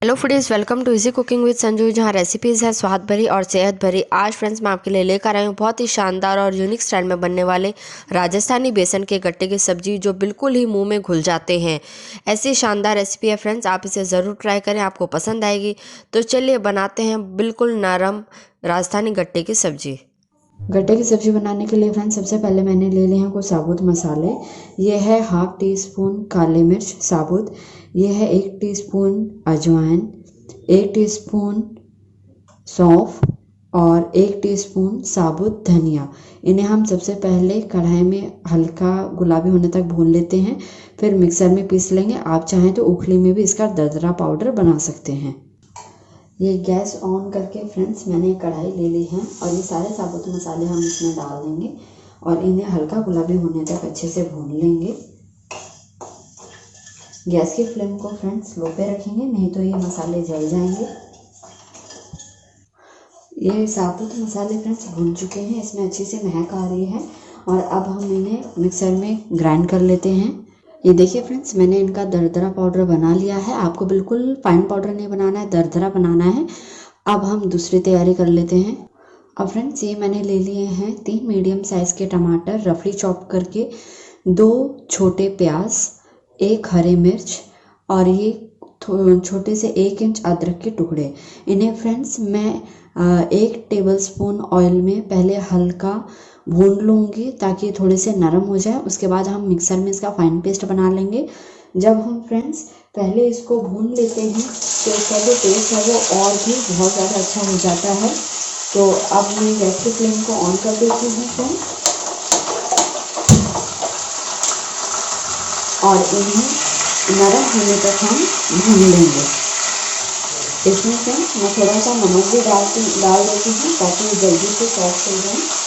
Hello foodies, welcome to easy cooking with Sanju, जहाँ recipes है स्वाद भरी और सेहत भरी। आज फ्रेंड्स मैं आपके लिए लेकर आई हूँ बहुत ही शानदार और यूनिक स्टाइल में बनने वाले राजस्थानी बेसन के गट्टे की सब्जी, जो बिल्कुल ही मुंह में घुल जाते हैं। ऐसी शानदार रेसिपी है फ्रेंड्स, आप इसे ज़रूर ट्राई करें, आपको पसंद आएगी। तो चलिए बनाते हैं बिल्कुल नरम राजस्थानी गट्टे की सब्जी। गट्टे की सब्ज़ी बनाने के लिए फ्रेंड्स सबसे पहले मैंने ले लिए हैं कुछ साबुत मसाले। ये है 1/2 टीस्पून काली मिर्च साबुत, ये है 1 टीस्पून अजवाइन, 1 टीस्पून सौंफ और 1 टीस्पून साबुत धनिया। इन्हें हम सबसे पहले कढ़ाई में हल्का गुलाबी होने तक भून लेते हैं, फिर मिक्सर में पीस लेंगे। आप चाहें तो उखली में भी इसका दरदरा पाउडर बना सकते हैं। ये गैस ऑन करके फ्रेंड्स मैंने कढ़ाई ले ली है और ये सारे साबुत मसाले हम इसमें डाल देंगे और इन्हें हल्का गुलाबी होने तक अच्छे से भून लेंगे। गैस की फ्लेम को फ्रेंड्स लो पे रखेंगे, नहीं तो ये मसाले जल जाएंगे। ये साबुत मसाले फ्रेंड्स भून चुके हैं, इसमें अच्छी से महक आ रही है और अब हम इन्हें मिक्सर में ग्राइंड कर लेते हैं। ये देखिए फ्रेंड्स, मैंने इनका दरदरा पाउडर बना लिया है। आपको बिल्कुल फाइन पाउडर नहीं बनाना है, दरदरा बनाना है। अब हम दूसरी तैयारी कर लेते हैं। अब फ्रेंड्स ये मैंने ले लिए हैं 3 मीडियम साइज़ के टमाटर रफली चॉप करके, 2 छोटे प्याज, 1 हरी मिर्च और ये छोटे से 1 इंच अदरक के टुकड़े। इन्हें फ्रेंड्स मैं 1 टेबलस्पून ऑयल में पहले हल्का भून लूँगी ताकि थोड़े से नरम हो जाए। उसके बाद हम मिक्सर में इसका फाइन पेस्ट बना लेंगे। जब हम फ्रेंड्स पहले इसको भून लेते हैं तो इसका जो टेस्ट है वो और भी बहुत ज़्यादा अच्छा हो जाता है। तो अब मैं गैस की फ्लेम को ऑन कर देती हूँ फ्रेंड्स और इन्हें नरम होने तक हम भून लेंगे। इसमें फ्रेंड्स मैं थोड़ा सा नमक भी डाल देती हूँ ताकि ये जल्दी से सॉफ्ट हो जाए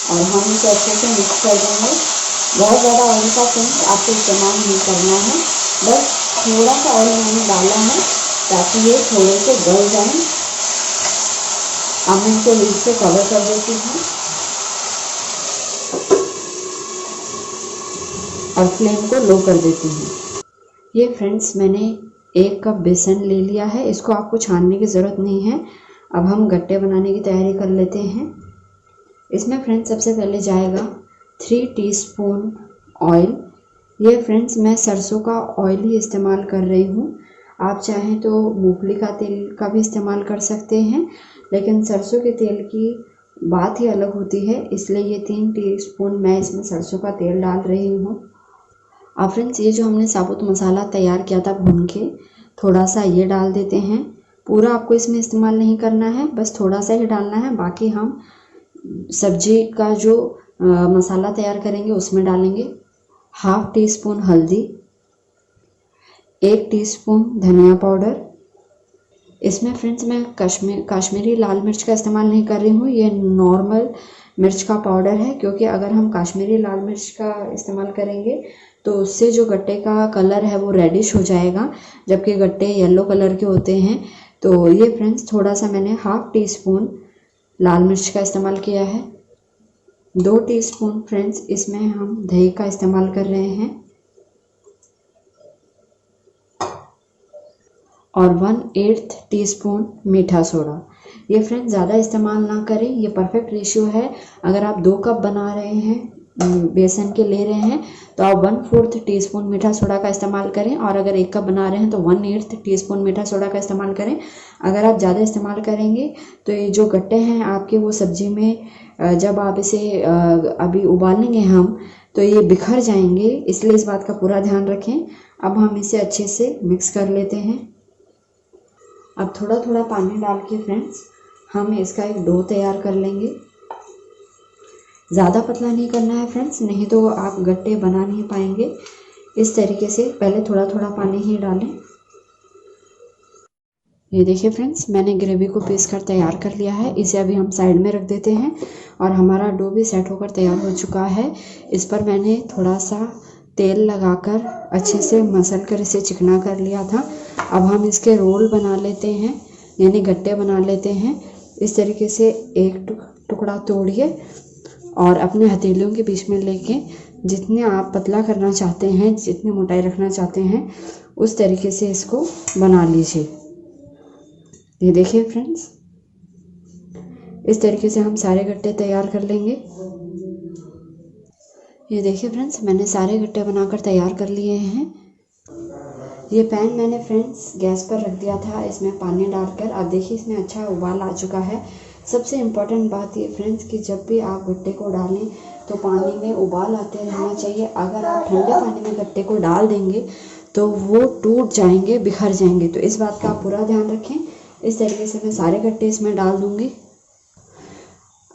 और हम इसे अच्छे से मिक्स कर देंगे। बहुत ज़्यादा ऑयल का फ्रेंड्स आपको इस्तेमाल नहीं करना है, बस थोड़ा सा ऑयल मैंने डाला है ताकि ये थोड़े से गल जाए। अब मैं इसे लीड से कवर कर देती हूँ और फ्लेम को लो कर देती हूँ। ये फ्रेंड्स मैंने 1 कप बेसन ले लिया है, इसको आपको छानने की ज़रूरत नहीं है। अब हम गट्टे बनाने की तैयारी कर लेते हैं। इसमें फ्रेंड्स सबसे पहले जाएगा 3 टीस्पून ऑयल। ये फ्रेंड्स मैं सरसों का ऑयल ही इस्तेमाल कर रही हूँ। आप चाहें तो मूंगफली का तेल का भी इस्तेमाल कर सकते हैं, लेकिन सरसों के तेल की बात ही अलग होती है, इसलिए ये 3 टीस्पून मैं इसमें सरसों का तेल डाल रही हूँ। अब फ्रेंड्स ये जो हमने साबुत मसाला तैयार किया था भून के, थोड़ा सा ये डाल देते हैं। पूरा आपको इसमें इस्तेमाल नहीं करना है, बस थोड़ा सा ही डालना है। बाकी हम सब्जी का जो मसाला तैयार करेंगे उसमें डालेंगे। 1/2 टीस्पून हल्दी, 1 टीस्पून धनिया पाउडर। इसमें फ्रेंड्स मैं काश्मीरी लाल मिर्च का इस्तेमाल नहीं कर रही हूँ, ये नॉर्मल मिर्च का पाउडर है, क्योंकि अगर हम काश्मीरी लाल मिर्च का इस्तेमाल करेंगे तो उससे जो गट्टे का कलर है वो रेडिश हो जाएगा, जबकि गट्टे येलो कलर के होते हैं। तो ये फ्रेंड्स थोड़ा सा मैंने 1/2 टीस्पून लाल मिर्च का इस्तेमाल किया है। 2 टीस्पून फ्रेंड्स इसमें हम दही का इस्तेमाल कर रहे हैं और 1/8 टीस्पून मीठा सोडा। ये फ्रेंड्स ज़्यादा इस्तेमाल ना करें, ये परफेक्ट रेशियो है। अगर आप 2 कप बना रहे हैं बेसन के ले रहे हैं तो आप 1/4 टीस्पून मीठा सोडा का इस्तेमाल करें, और अगर 1 कप बना रहे हैं तो 1/8 टीस्पून मीठा सोडा का इस्तेमाल करें। अगर आप ज़्यादा इस्तेमाल करेंगे तो ये जो गट्टे हैं आपके वो सब्जी में जब आप इसे अभी उबालेंगे हम तो ये बिखर जाएंगे, इसलिए इस बात का पूरा ध्यान रखें। अब हम इसे अच्छे से मिक्स कर लेते हैं। अब थोड़ा थोड़ा पानी डाल के फ्रेंड्स हम इसका एक डो तैयार कर लेंगे। ज़्यादा पतला नहीं करना है फ्रेंड्स, नहीं तो आप गट्टे बना नहीं पाएंगे। इस तरीके से पहले थोड़ा थोड़ा पानी ही डालें। ये देखिए फ्रेंड्स, मैंने ग्रेवी को पीस कर तैयार कर लिया है। इसे अभी हम साइड में रख देते हैं और हमारा डो भी सेट होकर तैयार हो चुका है। इस पर मैंने थोड़ा सा तेल लगाकर अच्छे से मसल कर इसे चिकना कर लिया था। अब हम इसके रोल बना लेते हैं, यानी गट्टे बना लेते हैं। इस तरीके से एक टुकड़ा तोड़िए और अपने हथेलियों के बीच में लेके जितने आप पतला करना चाहते हैं, जितनी मोटाई रखना चाहते हैं उस तरीके से इसको बना लीजिए। ये देखिए फ्रेंड्स, इस तरीके से हम सारे गट्टे तैयार कर लेंगे। ये देखिए फ्रेंड्स, मैंने सारे गट्टे बनाकर तैयार कर लिए हैं। ये पैन मैंने फ्रेंड्स गैस पर रख दिया था, इसमें पानी डालकर। अब देखिए इसमें अच्छा उबाल आ चुका है। सबसे इम्पॉर्टेंट बात ये फ्रेंड्स कि जब भी आप गट्टे को डालें तो पानी में उबाल आते रहना चाहिए। अगर आप ठंडे पानी में गट्टे को डाल देंगे तो वो टूट जाएंगे, बिखर जाएंगे। तो इस बात का आप पूरा ध्यान रखें। इस तरीके से मैं सारे गट्टे इसमें डाल दूँगी।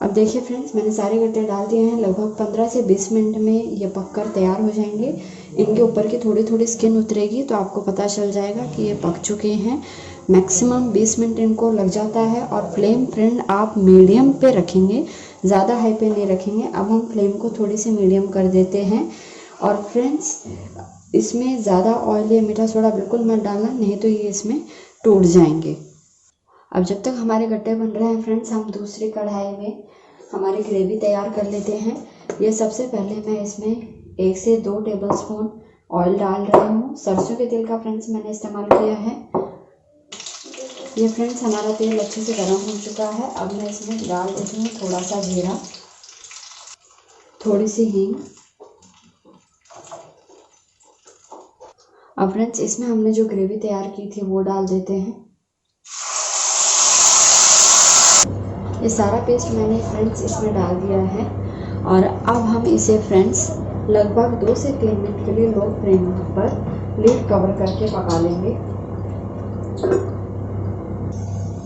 अब देखिए फ्रेंड्स, मैंने सारे गट्टे डाल दिए हैं। लगभग 15 से 20 मिनट में ये पककर तैयार हो जाएंगे। इनके ऊपर की थोड़ी थोड़ी स्किन उतरेगी तो आपको पता चल जाएगा कि ये पक चुके हैं। मैक्सिमम 20 मिनट इनको लग जाता है। और फ्लेम फ्रेंड आप मीडियम पे रखेंगे, ज़्यादा हाई पे नहीं रखेंगे। अब हम फ्लेम को थोड़ी सी मीडियम कर देते हैं। और फ्रेंड्स, इसमें ज़्यादा ऑयल या मीठा सोडा बिल्कुल मत डालना, नहीं तो ये इसमें टूट जाएंगे। अब जब तक हमारे गट्टे बन रहे हैं फ्रेंड्स, हम दूसरी कढ़ाई में हमारी ग्रेवी तैयार कर लेते हैं। ये सबसे पहले मैं इसमें 1 से 2 टेबलस्पून ऑयल डाल रही हूँ। सरसों के तेल का फ्रेंड्स मैंने इस्तेमाल किया है। ये फ्रेंड्स हमारा तेल अच्छे से गर्म हो चुका है। अब मैं इसमें डाल देती हूँ थोड़ा सा जीरा, थोड़ी सी हींग। अब फ्रेंड्स इसमें हमने जो ग्रेवी तैयार की थी वो डाल देते हैं। ये सारा पेस्ट मैंने फ्रेंड्स इसमें डाल दिया है। और अब हम इसे फ्रेंड्स लगभग 2 से 3 मिनट के लिए लो फ्लेम पर लिड कवर करके पका लेंगे।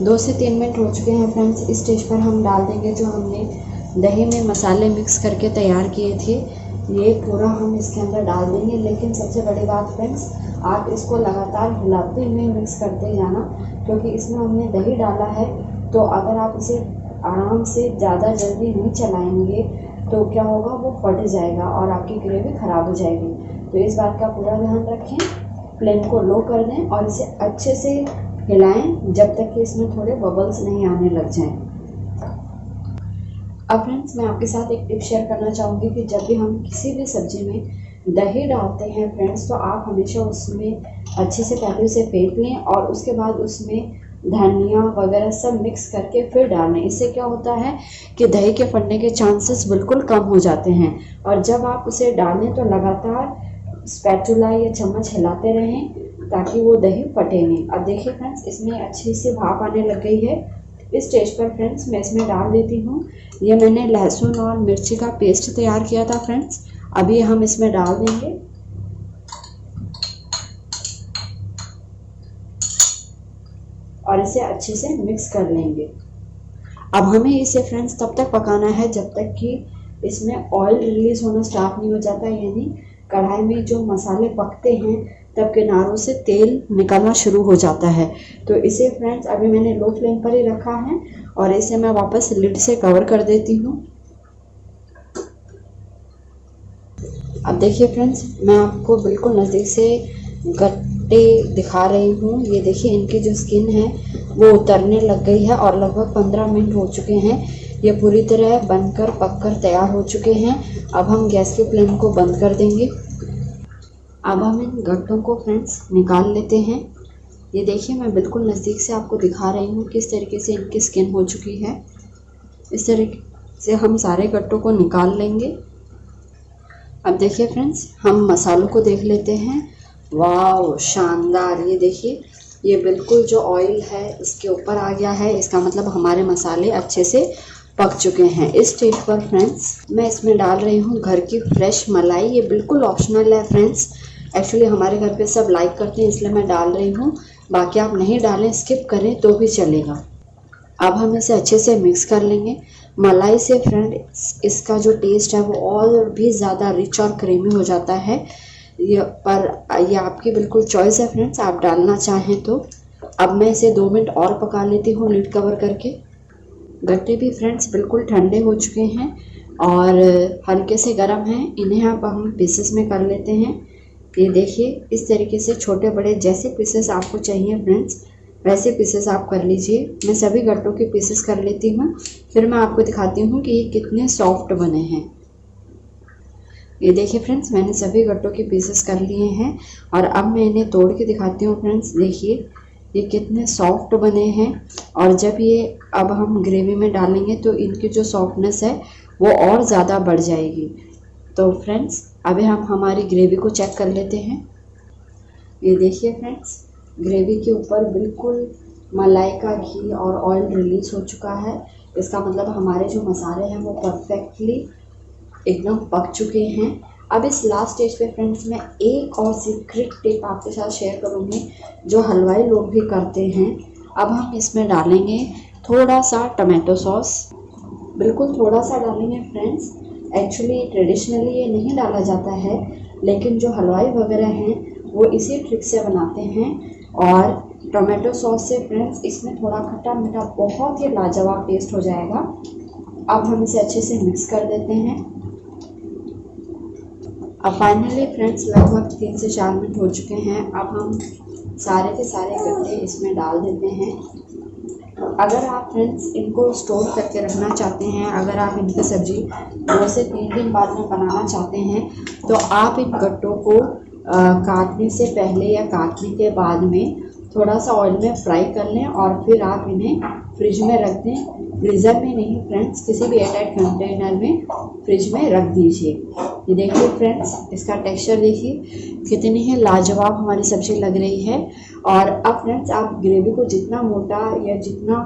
2 से 3 मिनट हो चुके हैं फ्रेंड्स। इस स्टेज पर हम डाल देंगे जो हमने दही में मसाले मिक्स करके तैयार किए थे। ये पूरा हम इसके अंदर डाल देंगे। लेकिन सबसे बड़ी बात फ्रेंड्स, आप इसको लगातार हिलाते हुए मिक्स करते जाना, क्योंकि इसमें हमने दही डाला है। तो अगर आप इसे आराम से ज़्यादा जल्दी नहीं चलाएंगे तो क्या होगा, वो फट जाएगा और आपकी ग्रेवी ख़राब हो जाएगी। तो इस बात का पूरा ध्यान रखें। फ्लेम को लो कर दें और इसे अच्छे से हिलाएं जब तक कि इसमें थोड़े बबल्स नहीं आने लग जाएं। अब फ्रेंड्स मैं आपके साथ एक टिप शेयर करना चाहूँगी कि जब भी हम किसी भी सब्ज़ी में दही डालते हैं फ्रेंड्स, तो आप हमेशा उसमें अच्छे से पहले उसे फेंट लें और उसके बाद उसमें धनिया वगैरह सब मिक्स करके फिर डालें। इससे क्या होता है कि दही के फटने के चांसेस बिल्कुल कम हो जाते हैं। और जब आप उसे डालें तो लगातार स्पैचुला या चम्मच हिलाते रहें ताकि वो दही फटे नहीं। अब देखिए फ्रेंड्स, इसमें अच्छी सी भाप आने लग गई है। इस स्टेज पर फ्रेंड्स मैं इसमें डाल देती हूँ, ये मैंने लहसुन और मिर्ची का पेस्ट तैयार किया था फ्रेंड्स। अभी हम इसमें डाल देंगे और इसे अच्छे से मिक्स कर लेंगे। अब हमें इसे फ्रेंड्स तब तक पकाना है जब तक कि इसमें ऑयल रिलीज होना स्टार्ट नहीं हो जाता, यानी कढ़ाई में जो मसाले पकते हैं तब किनारों से तेल निकलना शुरू हो जाता है। तो इसे फ्रेंड्स अभी मैंने लो फ्लेम पर ही रखा है और इसे मैं वापस लिड से कवर कर देती हूँ। अब देखिए फ्रेंड्स, मैं आपको बिल्कुल नज़दीक से गट्टे दिखा रही हूँ। ये देखिए इनकी जो स्किन है वो उतरने लग गई है और लगभग 15 मिनट हो चुके हैं। ये पूरी तरह बनकर पककर तैयार हो चुके हैं। अब हम गैस के फ्लेम को बंद कर देंगे। अब हम इन गट्टों को फ्रेंड्स निकाल लेते हैं। ये देखिए मैं बिल्कुल नज़दीक से आपको दिखा रही हूँ किस तरीके से इनकी स्किन हो चुकी है। इस तरीके से हम सारे गट्टों को निकाल लेंगे। अब देखिए फ्रेंड्स, हम मसालों को देख लेते हैं। वाह शानदार, ये देखिए ये बिल्कुल जो ऑयल है इसके ऊपर आ गया है। इसका मतलब हमारे मसाले अच्छे से पक चुके हैं। इस स्टेज पर फ्रेंड्स मैं इसमें डाल रही हूँ घर की फ्रेश मलाई। ये बिल्कुल ऑप्शनल है फ्रेंड्स, एक्चुअली हमारे घर पे सब लाइक करते हैं इसलिए मैं डाल रही हूँ। बाकी आप नहीं डालें, स्किप करें तो भी चलेगा। अब हम इसे अच्छे से मिक्स कर लेंगे। मलाई से फ्रेंड इसका जो टेस्ट है वो और भी ज़्यादा रिच और क्रीमी हो जाता है। ये आपकी बिल्कुल चॉइस है फ्रेंड्स, आप डालना चाहें तो। अब मैं इसे 2 मिनट और पका लेती हूँ लिड कवर करके। गट्टे भी फ्रेंड्स बिल्कुल ठंडे हो चुके हैं और हल्के से गर्म हैं। इन्हें अब हम पीसेस में कर लेते हैं। ये देखिए इस तरीके से छोटे बड़े जैसे पीसेस आपको चाहिए फ्रेंड्स वैसे पीसेस आप कर लीजिए। मैं सभी गट्टों के पीसेस कर लेती हूँ, फिर मैं आपको दिखाती हूँ कि ये कितने सॉफ्ट बने हैं। ये देखिए फ्रेंड्स, मैंने सभी गट्टों के पीसेस कर लिए हैं और अब मैं इन्हें तोड़ के दिखाती हूँ। फ्रेंड्स देखिए ये कितने सॉफ्ट बने हैं, और जब ये अब हम ग्रेवी में डालेंगे तो इनकी जो सॉफ्टनेस है वो और ज़्यादा बढ़ जाएगी। तो फ्रेंड्स अभी हम हमारी ग्रेवी को चेक कर लेते हैं। ये देखिए फ्रेंड्स, ग्रेवी के ऊपर बिल्कुल मलाई का घी और ऑयल रिलीज हो चुका है। इसका मतलब हमारे जो मसाले हैं वो परफेक्टली एकदम पक चुके हैं। अब इस लास्ट स्टेज पे फ्रेंड्स मैं एक और सीक्रेट टिप आपके साथ शेयर करूँगी जो हलवाई लोग भी करते हैं। अब हम इसमें डालेंगे थोड़ा सा टमाटो सॉस, बिल्कुल थोड़ा सा डालेंगे फ्रेंड्स। एक्चुअली ट्रेडिशनली ये नहीं डाला जाता है, लेकिन जो हलवाई वगैरह हैं वो इसी ट्रिक से बनाते हैं। और टमाटो सॉस से फ्रेंड्स इसमें थोड़ा खट्टा मीठा बहुत ही लाजवाब टेस्ट हो जाएगा। अब हम इसे अच्छे से मिक्स कर देते हैं। अब फाइनली फ्रेंड्स लगभग 3 से 4 मिनट हो चुके हैं। अब हम सारे के सारे गट्टे इसमें डाल देते हैं। अगर आप फ्रेंड्स इनको स्टोर करके रखना चाहते हैं, अगर आप इनकी सब्ज़ी 2 से 3 दिन बाद में बनाना चाहते हैं, तो आप इन गट्टों को काटने से पहले या काटने के बाद में थोड़ा सा ऑयल में फ्राई कर लें और फिर आप इन्हें फ्रिज में रख दें। फ्रीज़र में नहीं फ्रेंड्स, किसी भी एयरटाइट कंटेनर में फ्रिज में रख दीजिए। ये देखिए फ्रेंड्स, इसका टेक्सचर देखिए कितनी ही लाजवाब हमारी सब्ज़ी लग रही है। और अब फ्रेंड्स आप ग्रेवी को जितना मोटा या जितना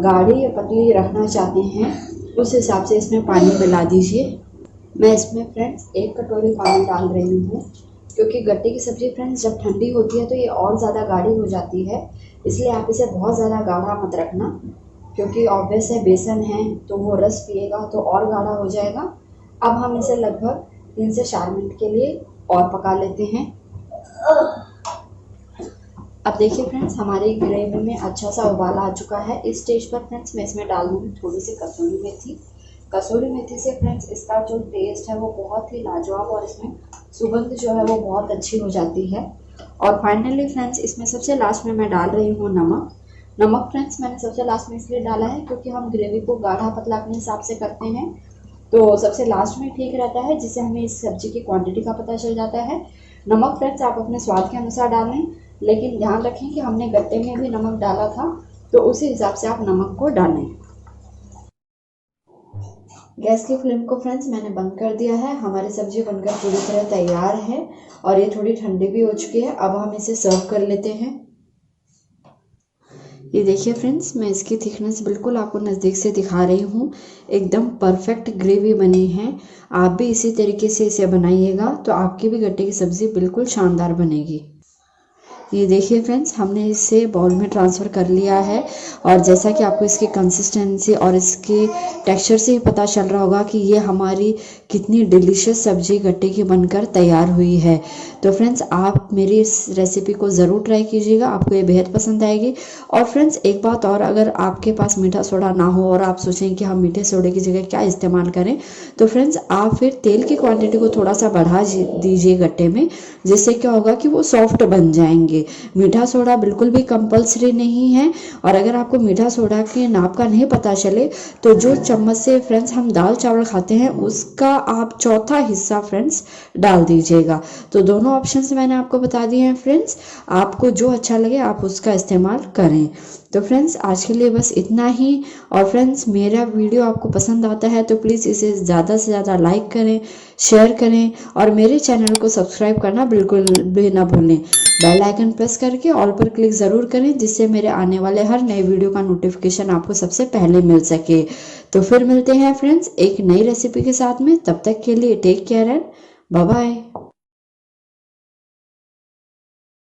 गाढ़ी या पतली रखना चाहते हैं उस हिसाब से इसमें पानी मिला दीजिए। मैं इसमें फ्रेंड्स 1 कटोरी पानी डाल रही हूँ, क्योंकि गट्टे की सब्ज़ी फ्रेंड्स जब ठंडी होती है तो ये और ज़्यादा गाढ़ी हो जाती है। इसलिए आप इसे बहुत ज़्यादा गाढ़ा मत रखना, क्योंकि ऑब्वियस है बेसन है तो वो रस पिएगा तो और गाढ़ा हो जाएगा। अब हम इसे लगभग 3 से 4 मिनट के लिए और पका लेते हैं। अब देखिए फ्रेंड्स, हमारी ग्रेवी में अच्छा सा उबाल आ चुका है। इस स्टेज पर फ्रेंड्स मैं इसमें डाल दूँगी थोड़ी सी कसूरी मेथी। कसूरी मेथी से फ्रेंड्स इसका जो टेस्ट है वो बहुत ही लाजवाब और इसमें सुगंध जो है वो बहुत अच्छी हो जाती है। और फाइनली फ्रेंड्स इसमें सबसे लास्ट में मैं डाल रही हूँ नमक। नमक फ्रेंड्स मैंने सबसे लास्ट में इसलिए डाला है क्योंकि हम ग्रेवी को गाढ़ा पतला अपने हिसाब से करते हैं, तो सबसे लास्ट में ठीक रहता है, जिससे हमें इस सब्ज़ी की क्वांटिटी का पता चल जाता है। नमक फ्रेंड्स आप अपने स्वाद के अनुसार डालें, लेकिन ध्यान रखें कि हमने गट्टे में भी नमक डाला था, तो उसी हिसाब से आप नमक को डालें। गैस की फ्लेम को फ्रेंड्स मैंने बंद कर दिया है। हमारी सब्ज़ी बनकर पूरी तरह तैयार है और ये थोड़ी ठंडी भी हो चुकी है। अब हम इसे सर्व कर लेते हैं। ये देखिए फ्रेंड्स, मैं इसकी थिकनेस बिल्कुल आपको नज़दीक से दिखा रही हूँ। एकदम परफेक्ट ग्रेवी बनी है। आप भी इसी तरीके से इसे बनाइएगा तो आपकी भी गट्टे की सब्ज़ी बिल्कुल शानदार बनेगी। ये देखिए फ्रेंड्स, हमने इसे बाउल में ट्रांसफ़र कर लिया है और जैसा कि आपको इसकी कंसिस्टेंसी और इसके टेक्सचर से ही पता चल रहा होगा कि ये हमारी कितनी डिलीशियस सब्ज़ी गट्टे की बनकर तैयार हुई है। तो फ्रेंड्स आप मेरी इस रेसिपी को ज़रूर ट्राई कीजिएगा, आपको ये बेहद पसंद आएगी। और फ्रेंड्स एक बात और, अगर आपके पास मीठा सोडा ना हो और आप सोचें कि हम मीठे सोडे की जगह क्या इस्तेमाल करें, तो फ्रेंड्स आप फिर तेल की क्वांटिटी को थोड़ा सा बढ़ा दीजिए गट्टे में, जिससे क्या होगा कि वो सॉफ्ट बन जाएंगे। मीठा सोडा बिल्कुल भी कंपलसरी नहीं है। और अगर आपको मीठा सोडा के नाप का नहीं पता चले तो जो चम्मच से फ्रेंड्स हम दाल चावल खाते हैं उसका आप 1/4 हिस्सा फ्रेंड्स डाल दीजिएगा। तो दोनों ऑप्शंस मैंने आपको बता दिए हैं फ्रेंड्स, आपको जो अच्छा लगे आप उसका इस्तेमाल करें। तो फ्रेंड्स आज के लिए बस इतना ही। और फ्रेंड्स मेरा वीडियो आपको पसंद आता है तो प्लीज़ इसे ज़्यादा से ज़्यादा लाइक करें, शेयर करें और मेरे चैनल को सब्सक्राइब करना बिल्कुल भी ना भूलें। बेल आइकन प्रेस करके ऑल पर क्लिक ज़रूर करें, जिससे मेरे आने वाले हर नए वीडियो का नोटिफिकेशन आपको सबसे पहले मिल सके। तो फिर मिलते हैं फ्रेंड्स एक नई रेसिपी के साथ में। तब तक के लिए take care and bye bye.